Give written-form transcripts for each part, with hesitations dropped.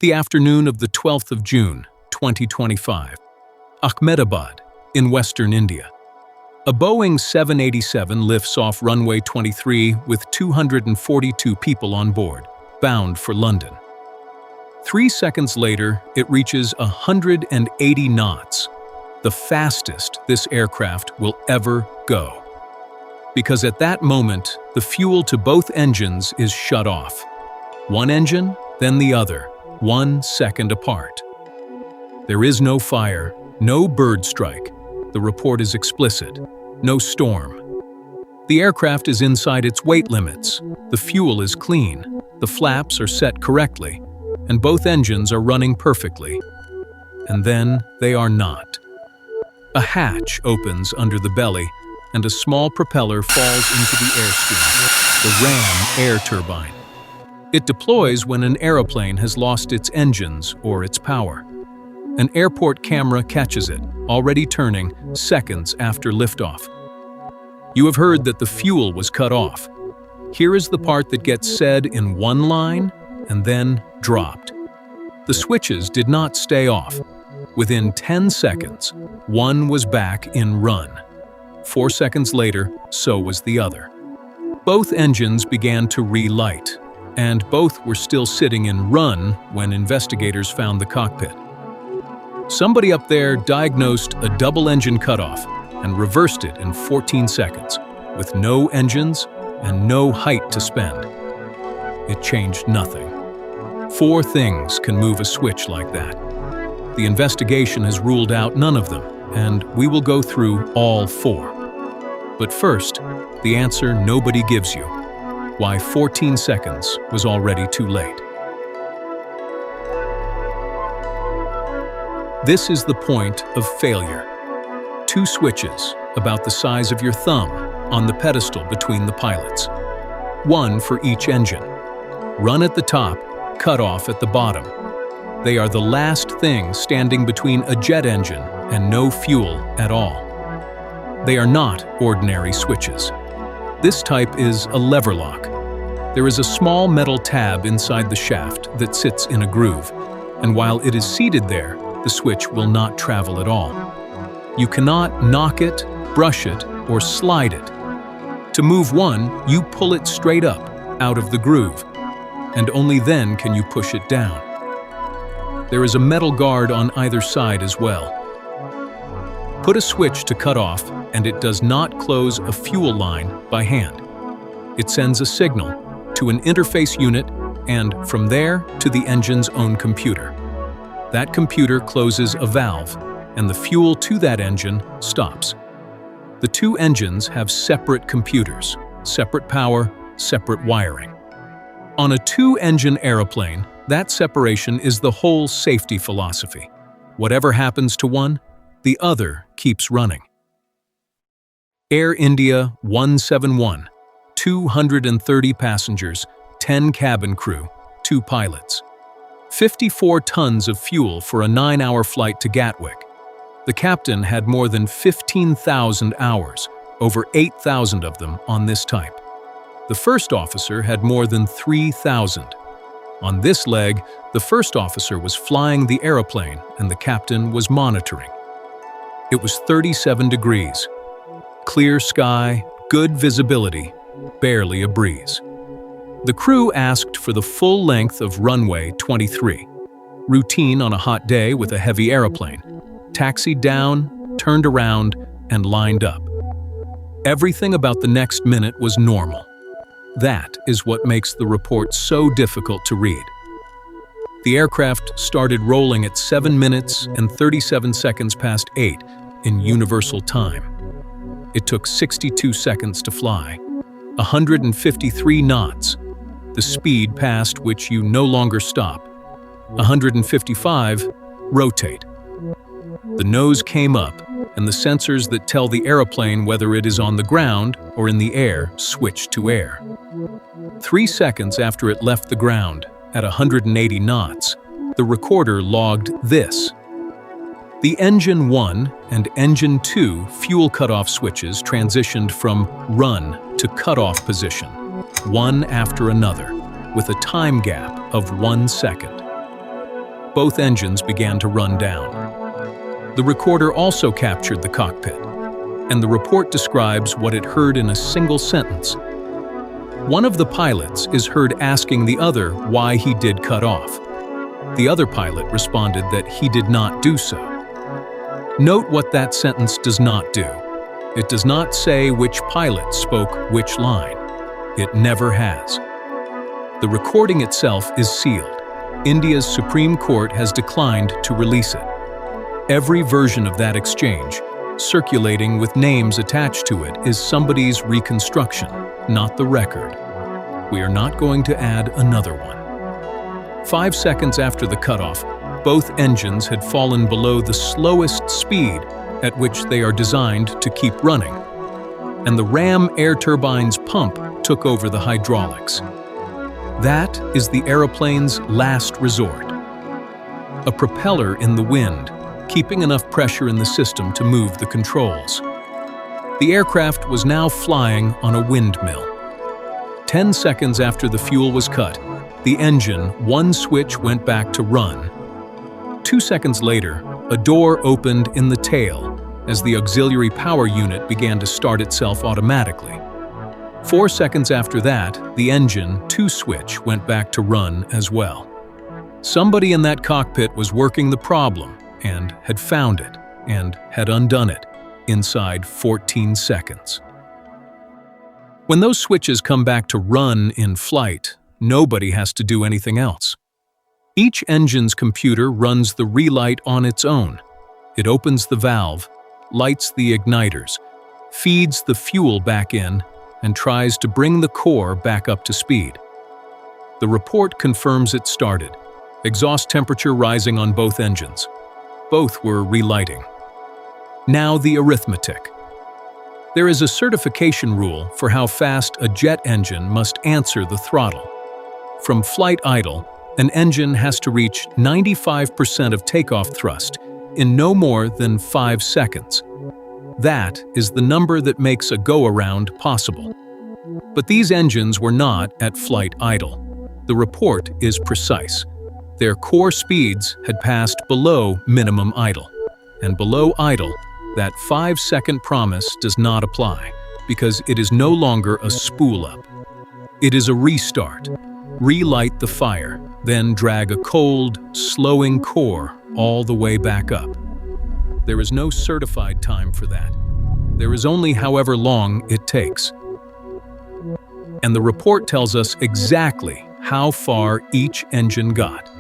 The afternoon of the 12th of June, 2025. Ahmedabad, in western India. A Boeing 787 lifts off runway 23 with 242 people on board, bound for London. 3 seconds later, it reaches 180 knots, the fastest this aircraft will ever go. Because at that moment, the fuel to both engines is shut off. One engine, then the other, 1 second apart. There is no fire, no bird strike. The report is explicit. No storm. The aircraft is inside its weight limits. The fuel is clean. The flaps are set correctly. And both engines are running perfectly. And then they are not. A hatch opens under the belly, and a small propeller falls into the airstream, the ram air turbine. It deploys when an aeroplane has lost its engines or its power. An airport camera catches it, already turning seconds after liftoff. You have heard that the fuel was cut off. Here is the part that gets said in one line and then dropped. The switches did not stay off. Within 10 seconds, one was back in run. 4 seconds later, so was the other. Both engines began to relight, and both were still sitting in run when investigators found the cockpit. Somebody up there diagnosed a double-engine cutoff and reversed it in 14 seconds, with no engines and no height to spend. It changed nothing. 4 things can move a switch like that. The investigation has ruled out none of them, and we will go through all 4. But first, the answer nobody gives you. Why 14 seconds was already too late. This is the point of failure. 2 switches, about the size of your thumb, on the pedestal between the pilots. 1 for each engine. Run at the top, cut off at the bottom. They are the last thing standing between a jet engine and no fuel at all. They are not ordinary switches. This type is a lever lock. There is a small metal tab inside the shaft that sits in a groove, and while it is seated there, the switch will not travel at all. You cannot knock it, brush it, or slide it. To move one, you pull it straight up, out of the groove, and only then can you push it down. There is a metal guard on either side as well. Put a switch to cut off, and it does not close a fuel line by hand. It sends a signal to an interface unit and, from there, to the engine's own computer. That computer closes a valve, and the fuel to that engine stops. The 2 engines have separate computers, separate power, separate wiring. On a 2-engine aeroplane, that separation is the whole safety philosophy. Whatever happens to one, the other keeps running. Air India 171, 230 passengers, 10 cabin crew, 2 pilots. 54 tons of fuel for a 9-hour flight to Gatwick. The captain had more than 15,000 hours, over 8,000 of them on this type. The first officer had more than 3,000. On this leg, the first officer was flying the aeroplane and the captain was monitoring. It was 37 degrees. Clear sky, good visibility, barely a breeze. The crew asked for the full length of runway 23. Routine on a hot day with a heavy aeroplane. Taxied down, turned around, and lined up. Everything about the next minute was normal. That is what makes the report so difficult to read. The aircraft started rolling at 7 minutes and 37 seconds past 8 in universal time. It took 62 seconds to fly, 153 knots, the speed past which you no longer stop, 155, rotate. The nose came up, and the sensors that tell the aeroplane whether it is on the ground or in the air switched to air. 3 seconds after it left the ground, at 180 knots, the recorder logged this. The Engine 1 and Engine 2 fuel cutoff switches transitioned from run to cutoff position, one after another, with a time gap of 1 second. both engines began to run down. The recorder also captured the cockpit, and the report describes what it heard in a single sentence. One of the pilots is heard asking the other why he did cut off. The other pilot responded that he did not do so. Note what that sentence does not do. It does not say which pilot spoke which line. It never has. The recording itself is sealed. India's Supreme Court has declined to release it. Every version of that exchange, circulating with names attached to it, is somebody's reconstruction, not the record. We are not going to add another one. 5 seconds after the cutoff, both engines had fallen below the slowest speed at which they are designed to keep running, and the ram air turbine's pump took over the hydraulics. That is the aeroplane's last resort. A propeller in the wind, keeping enough pressure in the system to move the controls. The aircraft was now flying on a windmill. 10 seconds after the fuel was cut, the engine, one switch went back to run. 2 seconds later, a door opened in the tail as the auxiliary power unit began to start itself automatically. 4 seconds after that, the engine, two switch, went back to run as well. Somebody in that cockpit was working the problem and had found it and had undone it inside 14 seconds. When those switches come back to run in flight, nobody has to do anything else. Each engine's computer runs the relight on its own. It opens the valve, lights the igniters, feeds the fuel back in, and tries to bring the core back up to speed. The report confirms it started, exhaust temperature rising on both engines. Both were relighting. Now the arithmetic. There is a certification rule for how fast a jet engine must answer the throttle. From flight idle, an engine has to reach 95% of takeoff thrust in no more than 5 seconds. That is the number that makes a go-around possible. But these engines were not at flight idle. The report is precise. Their core speeds had passed below minimum idle. And below idle, that 5-second promise does not apply because it is no longer a spool-up. It is a restart. Relight the fire, then drag a cold, slowing core all the way back up. There is no certified time for that. There is only however long it takes. And the report tells us exactly how far each engine got.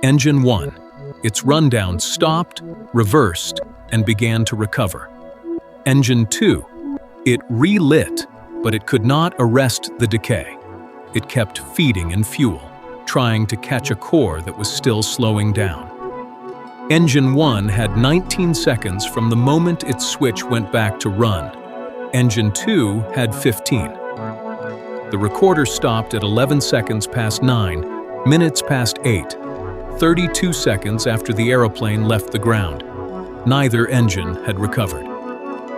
Engine 1, its rundown stopped, reversed, and began to recover. Engine 2, it relit, but it could not arrest the decay. It kept feeding in fuel, trying to catch a core that was still slowing down. Engine 1 had 19 seconds from the moment its switch went back to run. Engine 2 had 15. The recorder stopped at 11 seconds past 9, minutes past 8, 32 seconds after the aeroplane left the ground. Neither engine had recovered.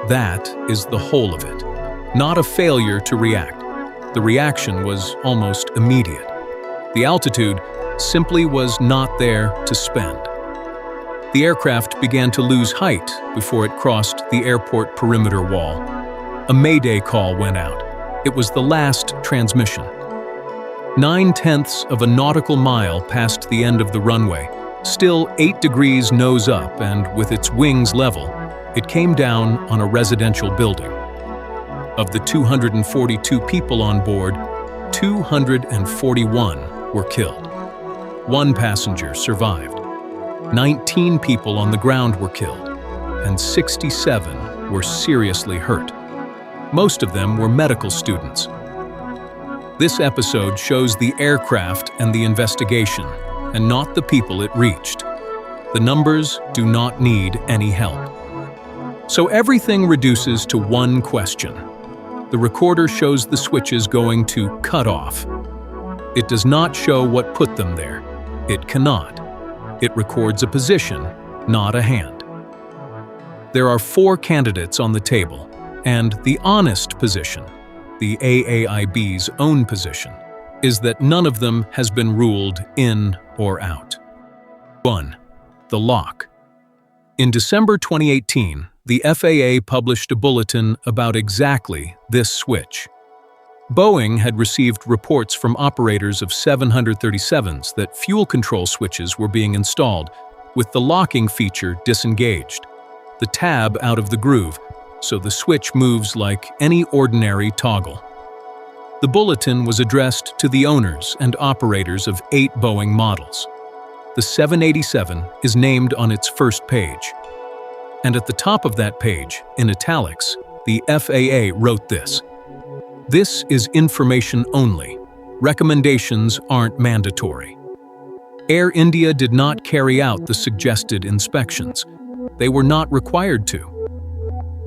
That is the whole of it. Not a failure to react. The reaction was almost immediate. The altitude simply was not there to spend. The aircraft began to lose height before it crossed the airport perimeter wall. A mayday call went out. It was the last transmission. 9/10 of a nautical mile past the end of the runway, still 8 degrees nose up and with its wings level, it came down on a residential building. Of the 242 people on board, 241 were killed. 1 passenger survived. 19 people on the ground were killed, and 67 were seriously hurt. Most of them were medical students. This episode shows the aircraft and the investigation, and not the people it reached. The numbers do not need any help. So everything reduces to one question. The recorder shows the switches going to cut off. It does not show what put them there. It cannot. It records a position, not a hand. There are 4 candidates on the table, and the honest position, the AAIB's own position, is that none of them has been ruled in or out. the lock. In December 2018, the FAA published a bulletin about exactly this switch. Boeing had received reports from operators of 737s that fuel control switches were being installed, with the locking feature disengaged, the tab out of the groove, so the switch moves like any ordinary toggle. The bulletin was addressed to the owners and operators of 8 Boeing models. The 787 is named on its first page. And at the top of that page, in italics, the FAA wrote this: "This is information only. Recommendations aren't mandatory." Air India did not carry out the suggested inspections. They were not required to.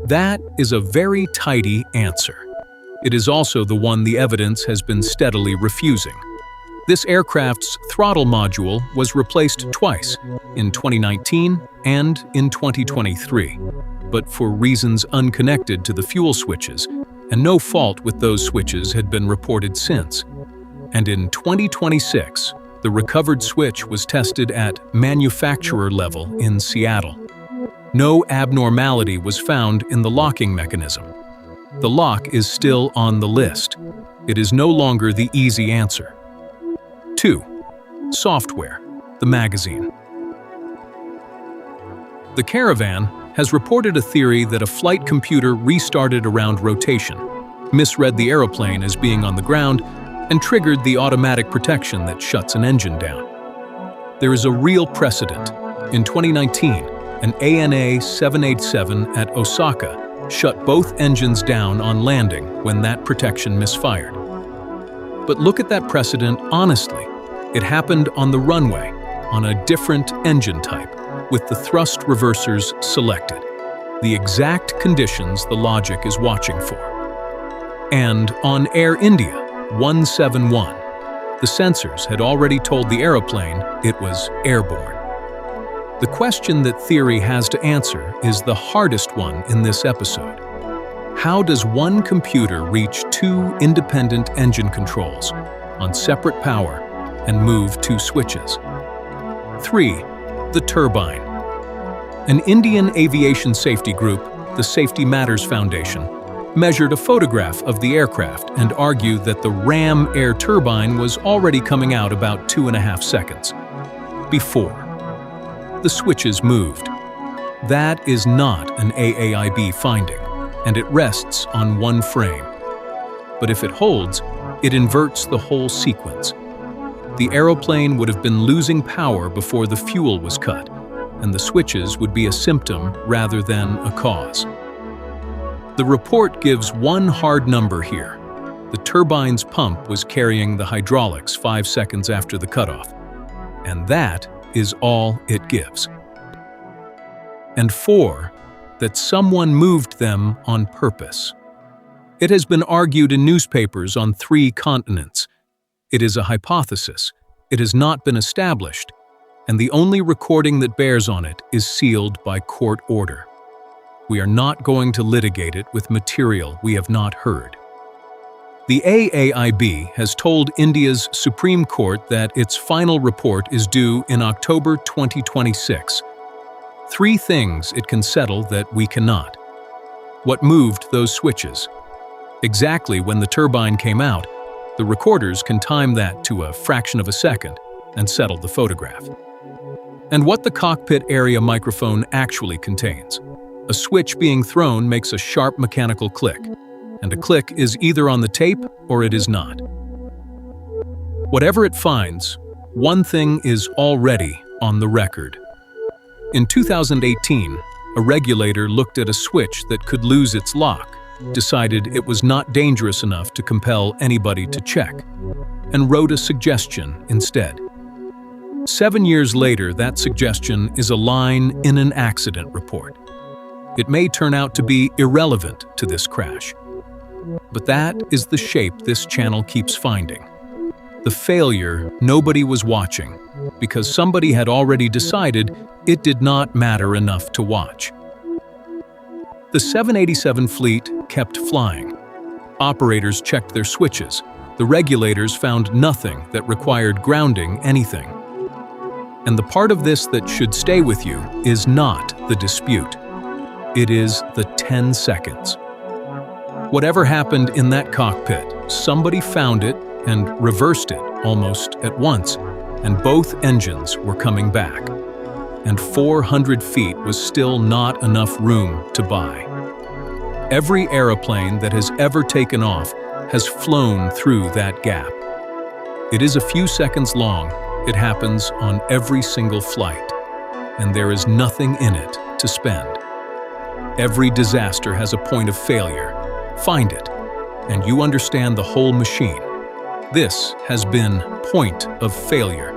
That is a very tidy answer. It is also the one the evidence has been steadily refusing. This aircraft's throttle module was replaced twice, in 2019 and in 2023, but for reasons unconnected to the fuel switches, and no fault with those switches had been reported since. And in 2026, the recovered switch was tested at manufacturer level in Seattle. No abnormality was found in the locking mechanism. The lock is still on the list. It is no longer the easy answer. 2. Software, the magazine. The Caravan has reported a theory that a flight computer restarted around rotation, misread the aeroplane as being on the ground, and triggered the automatic protection that shuts an engine down. There is a real precedent. In 2019, an ANA 787 at Osaka shut both engines down on landing when that protection misfired. But look at that precedent honestly. It happened on the runway, on a different engine type, with the thrust reversers selected, the exact conditions the logic is watching for. And on Air India 171, the sensors had already told the aeroplane it was airborne. The question that theory has to answer is the hardest one in this episode. How does one computer reach 2 independent engine controls on separate power and move 2 switches? 3. The turbine. An Indian aviation safety group, the Safety Matters Foundation, measured a photograph of the aircraft and argued that the ram air turbine was already coming out about 2.5 seconds before the switches moved. That is not an AAIB finding, and it rests on one frame. But if it holds, it inverts the whole sequence. The aeroplane would have been losing power before the fuel was cut, and the switches would be a symptom rather than a cause. The report gives one hard number here. The turbine's pump was carrying the hydraulics 5 seconds after the cutoff, and that is all it gives. And 4, that someone moved them on purpose. It has been argued in newspapers on 3 continents. It is a hypothesis. It has not been established, and the only recording that bears on it is sealed by court order. We are not going to litigate it with material we have not heard. The AAIB has told India's Supreme Court that its final report is due in October 2026. 3 things it can settle that we cannot. What moved those switches? Exactly when the turbine came out, the recorders can time that to a fraction of a second and settle the photograph. And what the cockpit area microphone actually contains. A switch being thrown makes a sharp mechanical click, and a click is either on the tape or it is not. Whatever it finds, one thing is already on the record. In 2018, a regulator looked at a switch that could lose its lock, decided it was not dangerous enough to compel anybody to check, and wrote a suggestion instead. 7 years later, that suggestion is a line in an accident report. It may turn out to be irrelevant to this crash. But that is the shape this channel keeps finding. The failure nobody was watching, because somebody had already decided it did not matter enough to watch. The 787 fleet kept flying. Operators checked their switches. The regulators found nothing that required grounding anything. And the part of this that should stay with you is not the dispute. It is the 10 seconds. Whatever happened in that cockpit, somebody found it and reversed it almost at once, and both engines were coming back. And 400 feet was still not enough room to buy. Every aeroplane that has ever taken off has flown through that gap. It is a few seconds long. It happens on every single flight, and there is nothing in it to spend. Every disaster has a point of failure. Find it, and you understand the whole machine. This has been Point of Failure.